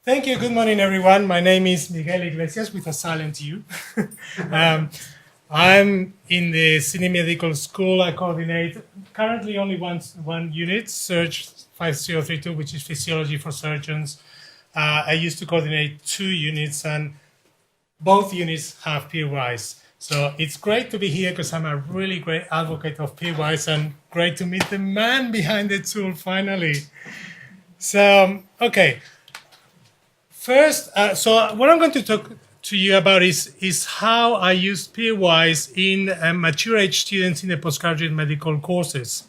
Thank you. Good morning, everyone. My name is Miguel Iglesias with a silent U. I'm in the Sydney Medical School. I coordinate currently only one unit, Surge 5032, which is Physiology for Surgeons. I used to coordinate 2 units, and both units have PeerWise. So it's great to be here because I'm a really great advocate of PeerWise, and great to meet the man behind the tool finally. So, okay. First, so what I'm going to talk to you about is how I use PeerWise in mature age students in the postgraduate medical courses.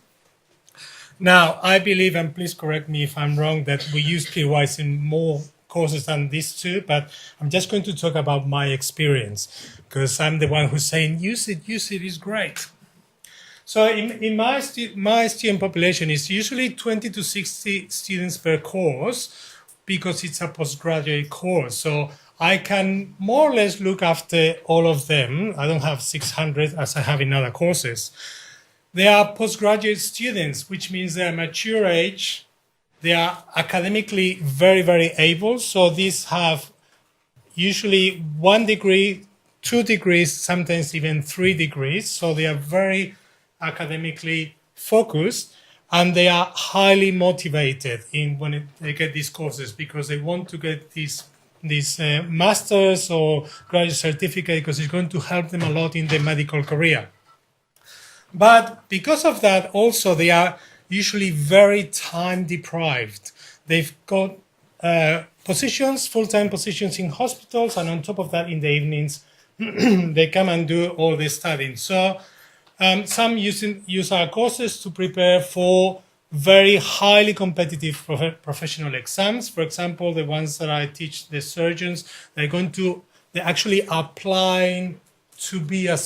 Now, I believe, and please correct me if I'm wrong, that we use PeerWise in more courses than these 2, but I'm just going to talk about my experience because I'm the one who's saying, use it, it's great. So in my student population, it's usually 20 to 60 students per course, because it's a postgraduate course. So I can more or less look after all of them. I don't have 600 as I have in other courses. They are postgraduate students, which means they are mature age. They are academically very, very able. So these have usually 1 degree, 2 degrees, sometimes even 3 degrees. So they are very academically focused. And they are highly motivated when they get these courses because they want to get these master's or graduate certificate because it's going to help them a lot in their medical career. But because of that, also they are usually very time deprived. They've got positions, full-time positions in hospitals, and on top of that, in the evenings, they come and do all the studying. So some use our courses to prepare for very highly competitive professional exams. For example, the ones that I teach the surgeons, they're actually applying to be a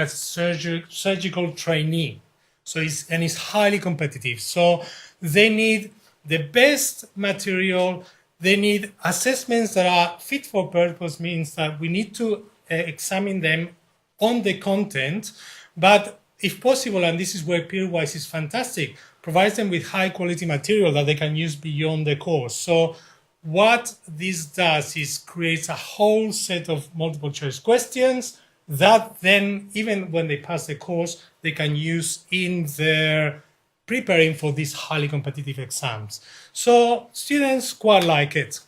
surgical trainee. So it's highly competitive. So they need the best material. They need assessments that are fit for purpose, means that we need to examine them on the content. But if possible, and this is where PeerWise is fantastic, provides them with high quality material that they can use beyond the course. So what this does is creates a whole set of multiple choice questions that then, even when they pass the course, they can use in their preparing for these highly competitive exams. So students quite like it.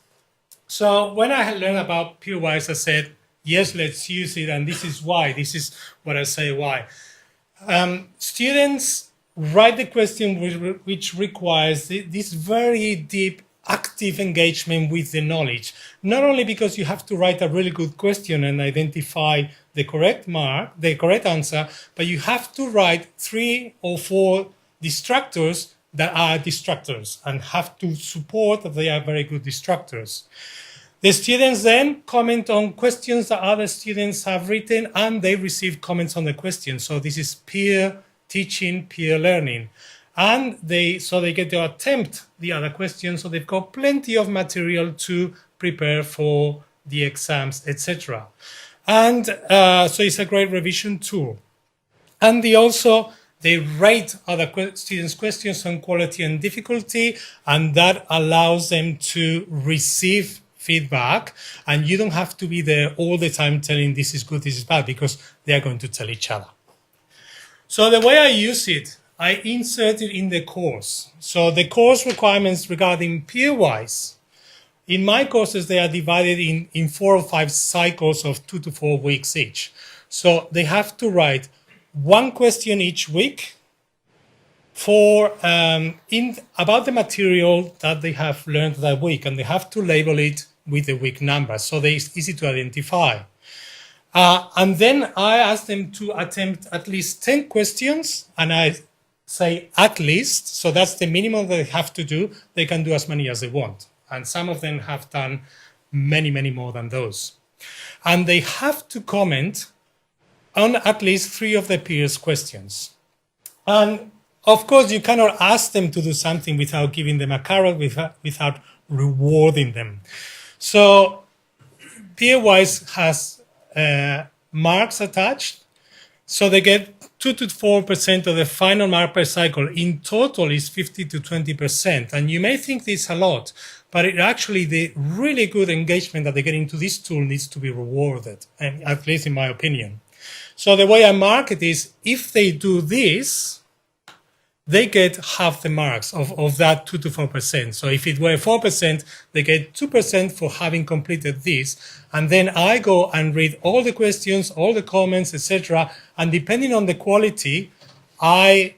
So when I learned about PeerWise, I said, yes, let's use it, and this is why. This is what I say why. Students write the question which requires this very deep, active engagement with the knowledge. Not only because you have to write a really good question and identify the correct answer, but you have to write 3 or 4 distractors that are distractors and have to support that they are very good distractors. The students then comment on questions that other students have written, and they receive comments on the questions. So this is peer teaching, peer learning. And they get to attempt the other questions, so they've got plenty of material to prepare for the exams, etc. And so it's a great revision tool. And they rate other students' questions on quality and difficulty, and that allows them to receive feedback, and you don't have to be there all the time telling this is good, this is bad, because they are going to tell each other. So the way I use it, I insert it in the course. So the course requirements regarding PeerWise, in my courses, they are divided in 4 or 5 cycles of 2 to 4 weeks each. So they have to write 1 question each week for about the material that they have learned that week, and they have to label it with the week number, so it's easy to identify. And then I ask them to attempt at least 10 questions, and I say at least, so that's the minimum they have to do. They can do as many as they want, and some of them have done many, many more than those. And they have to comment on at least 3 of the peers' questions. And of course, you cannot ask them to do something without giving them a carrot, without rewarding them. So PeerWise has marks attached. So they get 2 to 4% of the final mark per cycle. In total is 50 to 20%. And you may think this a lot, but it actually the really good engagement that they get into this tool needs to be rewarded, and at least in my opinion. So the way I mark it is, if they do this, they get half the marks of that 2 to 4%. So if it were 4%, they get 2% for having completed this. And then I go and read all the questions, all the comments, etc. And depending on the quality, I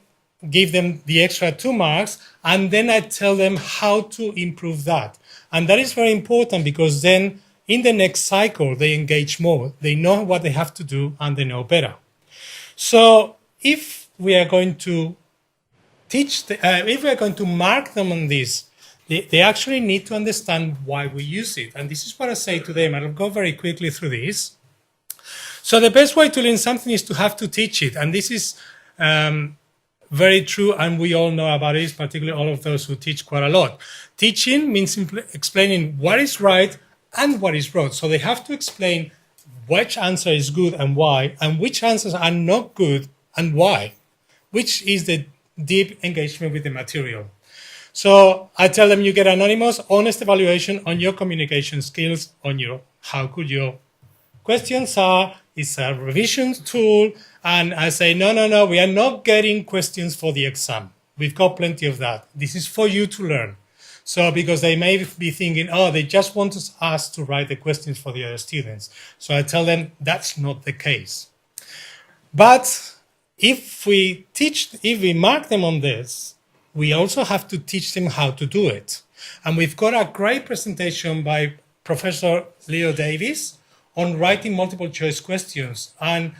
give them the extra 2 marks, and then I tell them how to improve that. And that is very important, because then in the next cycle, they engage more. They know what they have to do, and they know better. So if we are going to if we're going to mark them on this, they actually need to understand why we use it. And this is what I say to them. I'll go very quickly through this. So the best way to learn something is to have to teach it. And this is very true, and we all know about it, particularly all of those who teach quite a lot. Teaching means simply explaining what is right and what is wrong. So they have to explain which answer is good and why, and which answers are not good and why, which is the deep engagement with the material. So I tell them, you get anonymous, honest evaluation on your communication skills, on your how good your questions are. It's a revision tool. And I say, no, we are not getting questions for the exam. We've got plenty of that. This is for you to learn. So because they may be thinking, oh, they just want us to write the questions for the other students. So I tell them that's not the case. But if we mark them on this, we also have to teach them how to do it. And we've got a great presentation by Professor Leo Davis on writing multiple choice questions. And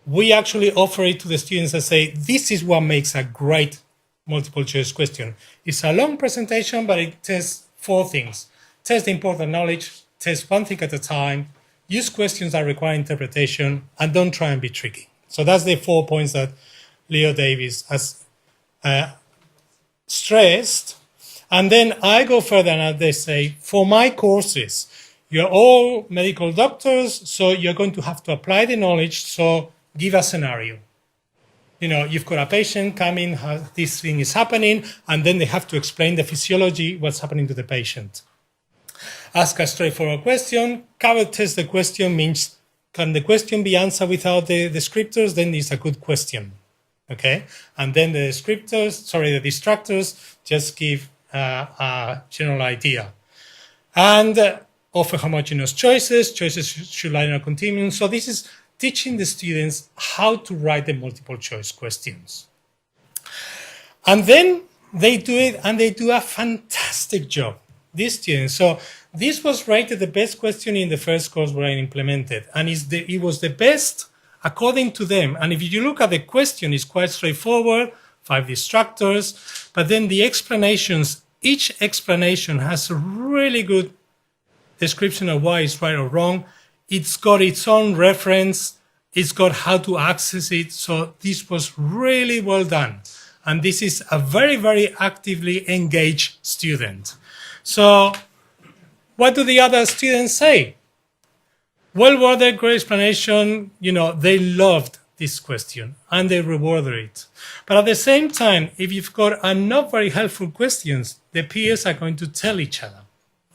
we actually offer it to the students and say, this is what makes a great multiple choice question. It's a long presentation, but it tests 4 things. Test the important knowledge, test one thing at a time, use questions that require interpretation, and don't try and be tricky. So that's the 4 points that Leo Davis has stressed. And then I go further and they say, for my courses, you're all medical doctors, so you're going to have to apply the knowledge, so give a scenario. You know, you've got a patient coming, this thing is happening, and then they have to explain the physiology, what's happening to the patient. Ask a straightforward question. Cover test the question means, can the question be answered without the descriptors? Then it's a good question. Okay? And then the distractors just give a general idea. And offer homogeneous choices. Choices should lie in a continuum. So this is teaching the students how to write the multiple choice questions. And then they do it, and they do a fantastic job, these students. So this was rated the best question in the first course where I implemented, and it was the best according to them. And if you look at the question, it's quite straightforward, 5 distractors, but then the explanations, each explanation has a really good description of why it's right or wrong. It's got its own reference. It's got how to access it. So this was really well done. And this is a very, very actively engaged student. So what do the other students say? Well-worded, great explanation. You know, they loved this question and they rewarded it. But at the same time, if you've got not very helpful questions, the peers are going to tell each other.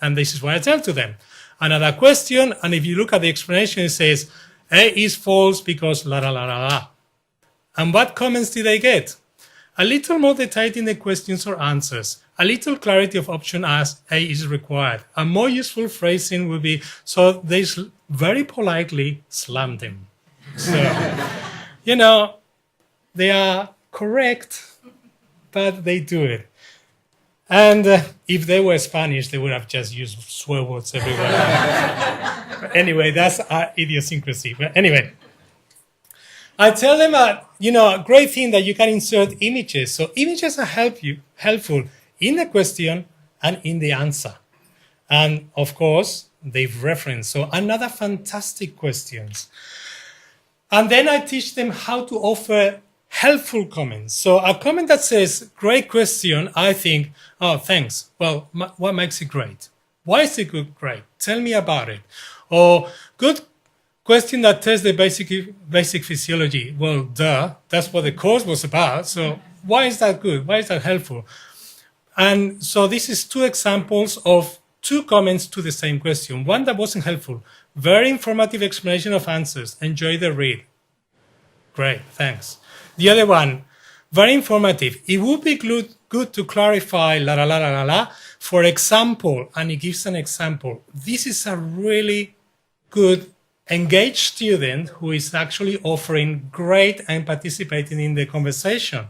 And this is what I tell to them. Another question, and if you look at the explanation, it says, A is false because la la la la la. And what comments did they get? A little more detail in the questions or answers. A little clarity of option as A is required. A more useful phrasing would be, so they very politely slammed him. So, you know, they are correct, but they do it. And if they were Spanish, they would have just used swear words everywhere. Anyway, that's our idiosyncrasy. But anyway, I tell them, a great thing that you can insert images. So images are helpful in the question and in the answer. And of course, they've referenced. So another fantastic questions. And then I teach them how to offer helpful comments. So a comment that says, great question, I think, oh, thanks. Well, what makes it great? Why is it great? Tell me about it. Or good Question that tests the basic physiology. Well, duh, that's what the course was about. So why is that good? Why is that helpful? And so this is two examples of two comments to the same question. One that wasn't helpful. Very informative explanation of answers. Enjoy the read. Great, thanks. The other one, very informative. It would be good to clarify la la la la la la. For example, and it gives an example. This is a really good engaged student who is actually offering great and participating in the conversation.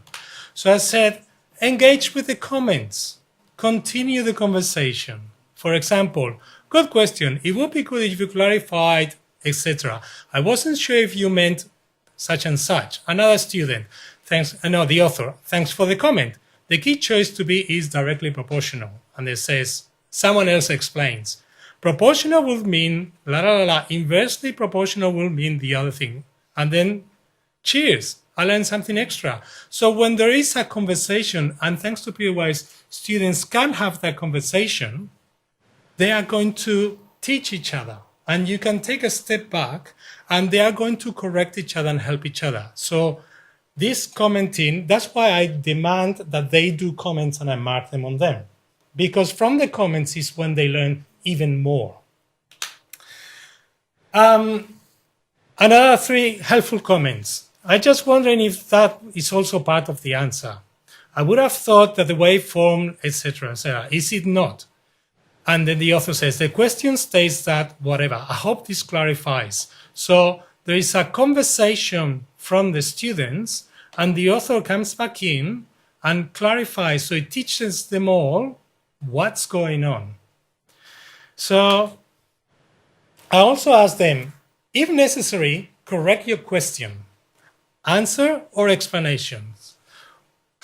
So I said, engage with the comments. Continue the conversation. For example, good question. It would be good if you clarified, etc. I wasn't sure if you meant such and such. Another student, the author, thanks for the comment. The key choice to be is directly proportional. And it says, someone else explains. Proportional will mean la la la la. Inversely proportional will mean the other thing. And then, cheers, I learned something extra. So when there is a conversation, and thanks to PeerWise, students can have that conversation, they are going to teach each other. And you can take a step back, and they are going to correct each other and help each other. So this commenting, that's why I demand that they do comments and I mark them on them. Because from the comments is when they learn even more. Another 3 helpful comments. I'm just wondering if that is also part of the answer. I would have thought that the waveform, etc., etc. Is it not? And then the author says, the question states that whatever. I hope this clarifies. So there is a conversation from the students, and the author comes back in and clarifies. So it teaches them all what's going on. So I also ask them, if necessary, correct your question, answer or explanations.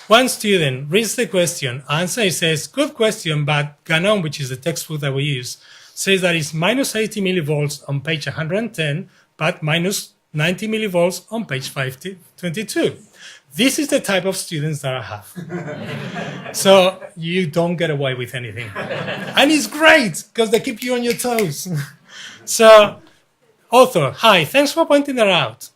One student reads the question, answer, he says, good question, but Ganon, which is the textbook that we use, says that it's minus 80 millivolts on page 110, but minus 90 millivolts on page 522. This is the type of students that I have. So you don't get away with anything. And it's great because they keep you on your toes. So, author, hi, thanks for pointing that out.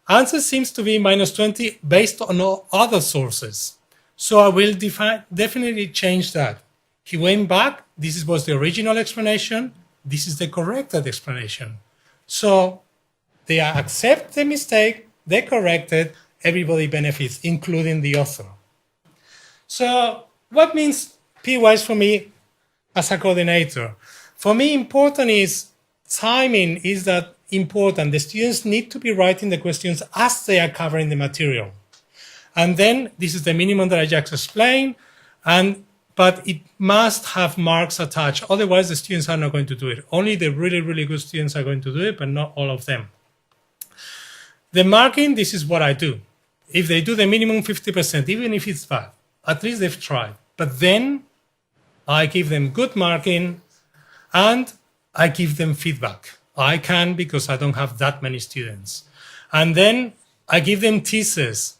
Answer seems to be minus 20 based on all other sources. So I will definitely change that. He went back. This was the original explanation. This is the corrected explanation. So they accept the mistake, they correct it, everybody benefits, including the author. So what means PeerWise for me as a coordinator? For me, important is timing is that important. The students need to be writing the questions as they are covering the material. And then this is the minimum that I just explained, but it must have marks attached. Otherwise, the students are not going to do it. Only the really, really good students are going to do it, but not all of them. The marking, this is what I do. If they do the minimum 50%, even if it's bad, at least they've tried. But then I give them good marking and I give them feedback. I can because I don't have that many students. And then I give them teasers.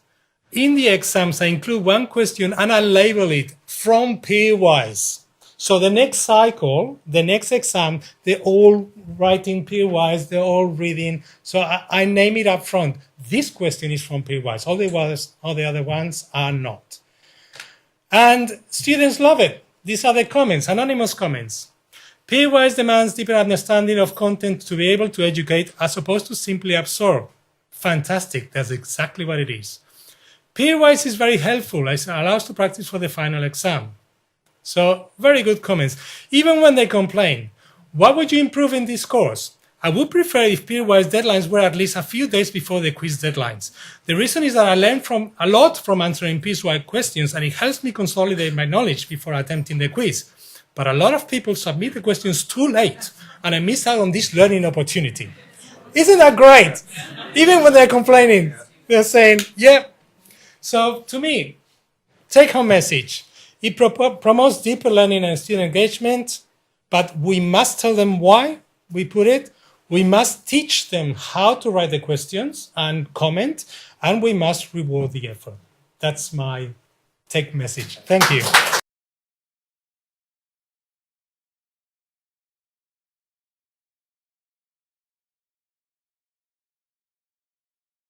In the exams, I include one question and I label it from PeerWise. So the next cycle, the next exam, they're all writing PeerWise, they're all reading. So I name it up front. This question is from PeerWise. All the other ones are not. And students love it. These are the comments, anonymous comments. PeerWise demands deeper understanding of content to be able to educate as opposed to simply absorb. Fantastic. That's exactly what it is. PeerWise is very helpful. It allows to practice for the final exam. So very good comments. Even when they complain, what would you improve in this course? I would prefer if PeerWise deadlines were at least a few days before the quiz deadlines. The reason is that I learned a lot from answering PeerWise questions and it helps me consolidate my knowledge before attempting the quiz. But a lot of people submit the questions too late and I miss out on this learning opportunity. Isn't that great? Even when they're complaining, they're saying, yeah. So to me, take-home message. It promotes deeper learning and student engagement, but we must tell them why we put it. We must teach them how to write the questions and comment, and we must reward the effort. That's my take message. Thank you.